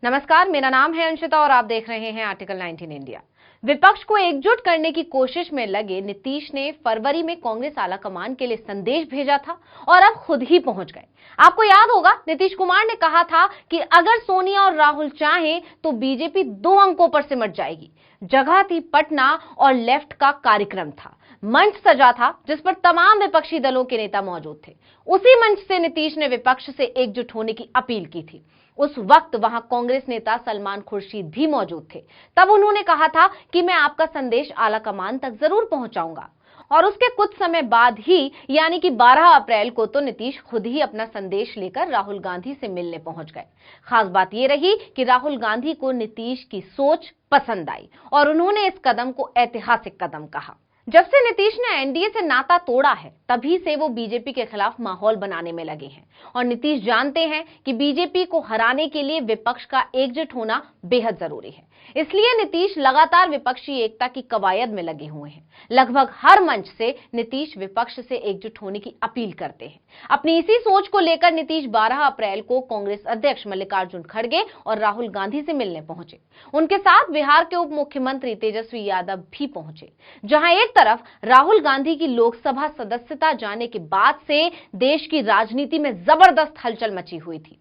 नमस्कार, मेरा नाम है अंशिता और आप देख रहे हैं आर्टिकल 19 इंडिया। विपक्ष को एकजुट करने की कोशिश में लगे नीतीश ने फरवरी में कांग्रेस आलाकमान के लिए संदेश भेजा था और अब खुद ही पहुंच गए। आपको याद होगा, नीतीश कुमार ने कहा था कि अगर सोनिया और राहुल चाहें तो बीजेपी 2 अंकों पर सिमट जाएगी। जगह थी पटना और लेफ्ट का कार्यक्रम था, मंच सजा था जिस पर तमाम विपक्षी दलों के नेता मौजूद थे। उसी मंच से नीतीश ने विपक्ष से एकजुट होने की अपील की थी। उस वक्त वहां कांग्रेस नेता सलमान खुर्शीद भी मौजूद थे। तब उन्होंने कहा था कि मैं आपका संदेश आलाकमान तक जरूर पहुंचाऊंगा। और उसके कुछ समय बाद ही यानी कि 12 अप्रैल को तो नीतीश खुद ही अपना संदेश लेकर राहुल गांधी से मिलने पहुंच गए। खास बात यह रही कि राहुल गांधी को नीतीश की सोच पसंद आई और उन्होंने इस कदम को ऐतिहासिक कदम कहा। जब से नीतीश ने एनडीए से नाता तोड़ा है, तभी से वो बीजेपी के खिलाफ माहौल बनाने में लगे हैं। और नीतीश जानते हैं कि बीजेपी को हराने के लिए विपक्ष का एकजुट होना बेहद जरूरी है। इसलिए नीतीश लगातार विपक्षी एकता की कवायद में लगे हुए हैं। लगभग हर मंच से नीतीश विपक्ष से एकजुट होने की अपील करते हैं। अपनी इसी सोच को लेकर नीतीश 12 अप्रैल को कांग्रेस अध्यक्ष मल्लिकार्जुन खड़गे और राहुल गांधी से मिलने पहुंचे। उनके साथ बिहार के उप मुख्यमंत्री तेजस्वी यादव भी पहुंचे। जहां एक तरफ राहुल गांधी की लोकसभा सदस्यता जाने के बाद से देश की राजनीति में जबरदस्त हलचल मची हुई थी।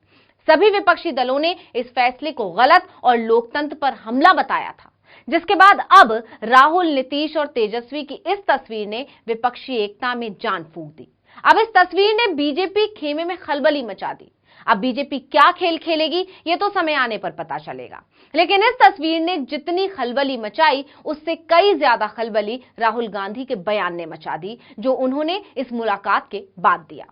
सभी विपक्षी दलों ने इस फैसले को गलत और लोकतंत्र पर हमला बताया था, जिसके बाद अब राहुल, नीतीश और तेजस्वी की इस तस्वीर ने विपक्षी एकता में जान फूंक दी। अब इस तस्वीर ने बीजेपी खेमे में खलबली मचा दी। अब बीजेपी क्या खेल खेलेगी ये तो समय आने पर पता चलेगा, लेकिन इस तस्वीर ने जितनी खलबली मचाई उससे कई ज्यादा खलबली राहुल गांधी के बयान ने मचा दी, जो उन्होंने इस मुलाकात के बाद दिया।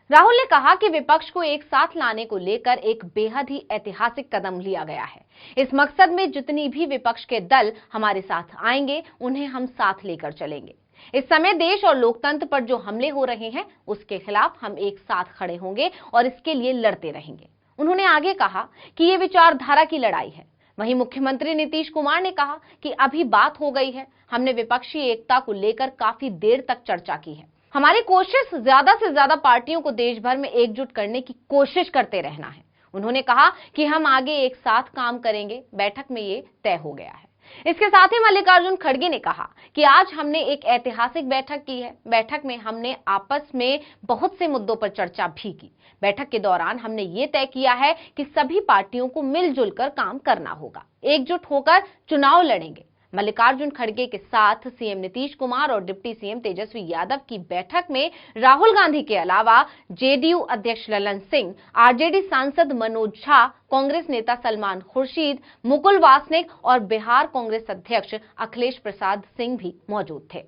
राहुल ने कहा कि विपक्ष को एक साथ लाने को लेकर एक बेहद ही ऐतिहासिक कदम लिया गया है। इस मकसद में जितनी भी विपक्ष के दल हमारे साथ आएंगे, उन्हें हम साथ लेकर चलेंगे। इस समय देश और लोकतंत्र पर जो हमले हो रहे हैं, उसके खिलाफ हम एक साथ खड़े होंगे और इसके लिए लड़ते रहेंगे। उन्होंने आगे कहा कि ये विचारधारा की लड़ाई है। वहीं मुख्यमंत्री नीतीश कुमार ने कहा कि अभी बात हो गई है, हमने विपक्षी एकता को लेकर काफी देर तक चर्चा की है। हमारी कोशिश ज्यादा से ज्यादा पार्टियों को देश भर में एकजुट करने की कोशिश करते रहना है। उन्होंने कहा कि हम आगे एक साथ काम करेंगे। बैठक में ये तय हो गया है। इसके साथ ही मल्लिकार्जुन खड़गे ने कहा कि आज हमने एक ऐतिहासिक बैठक की है। बैठक में हमने आपस में बहुत से मुद्दों पर चर्चा भी की। बैठक के दौरान हमने ये तय किया है कि सभी पार्टियों को मिलजुल कर काम करना होगा, एकजुट होकर चुनाव लड़ेंगे। मल्लिकार्जुन खड़गे के साथ सीएम नीतीश कुमार और डिप्टी सीएम तेजस्वी यादव की बैठक में राहुल गांधी के अलावा जेडीयू अध्यक्ष ललन सिंह, आरजेडी सांसद मनोज झा, कांग्रेस नेता सलमान खुर्शीद, मुकुल वासनिक और बिहार कांग्रेस अध्यक्ष अखिलेश प्रसाद सिंह भी मौजूद थे।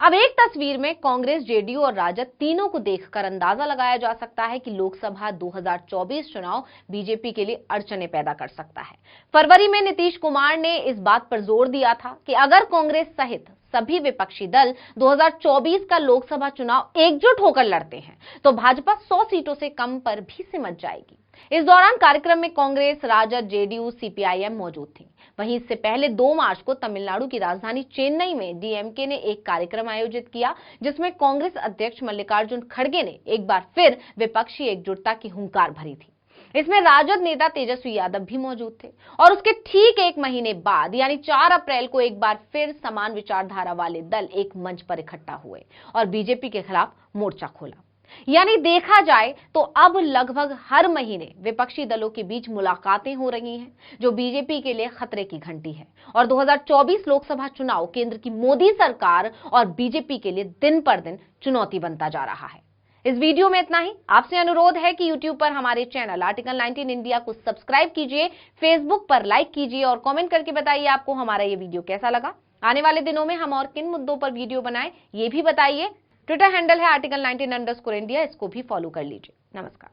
अब एक तस्वीर में कांग्रेस, जेडीयू और राजद तीनों को देखकर अंदाजा लगाया जा सकता है कि लोकसभा 2024 चुनाव बीजेपी के लिए अड़चने पैदा कर सकता है। फरवरी में नीतीश कुमार ने इस बात पर जोर दिया था कि अगर कांग्रेस सहित सभी विपक्षी दल 2024 का लोकसभा चुनाव एकजुट होकर लड़ते हैं तो भाजपा 100 सीटों से कम पर भी सिमट जाएगी। इस दौरान कार्यक्रम में कांग्रेस, राजद, जेडीयू, सीपीआईएम मौजूद थी। वहीं इससे पहले 2 मार्च को तमिलनाडु की राजधानी चेन्नई में डीएमके ने एक कार्यक्रम आयोजित किया, जिसमें कांग्रेस अध्यक्ष मल्लिकार्जुन खड़गे ने एक बार फिर विपक्षी एकजुटता की हुंकार भरी थी। इसमें राजद नेता तेजस्वी यादव भी मौजूद थे और उसके ठीक 1 महीने बाद यानी 4 अप्रैल को एक बार फिर समान विचारधारा वाले दल एक मंच पर इकट्ठा हुए और बीजेपी के खिलाफ मोर्चा खोला। यानी देखा जाए तो अब लगभग हर महीने विपक्षी दलों के बीच मुलाकातें हो रही हैं, जो बीजेपी के लिए खतरे की घंटी है। और 2024 लोकसभा चुनाव केंद्र की मोदी सरकार और बीजेपी के लिए दिन पर दिन चुनौती बनता जा रहा है। इस वीडियो में इतना ही। आपसे अनुरोध है कि यूट्यूब पर हमारे चैनल आर्टिकल 19 इंडिया को सब्सक्राइब कीजिए, फेसबुक पर लाइक कीजिए और कमेंट करके बताइए आपको हमारा ये वीडियो कैसा लगा। आने वाले दिनों में हम और किन मुद्दों पर वीडियो बनाएं, ये भी बताइए। ट्विटर हैंडल है आर्टिकल 19 _ इंडिया, इसको भी फॉलो कर लीजिए। नमस्कार।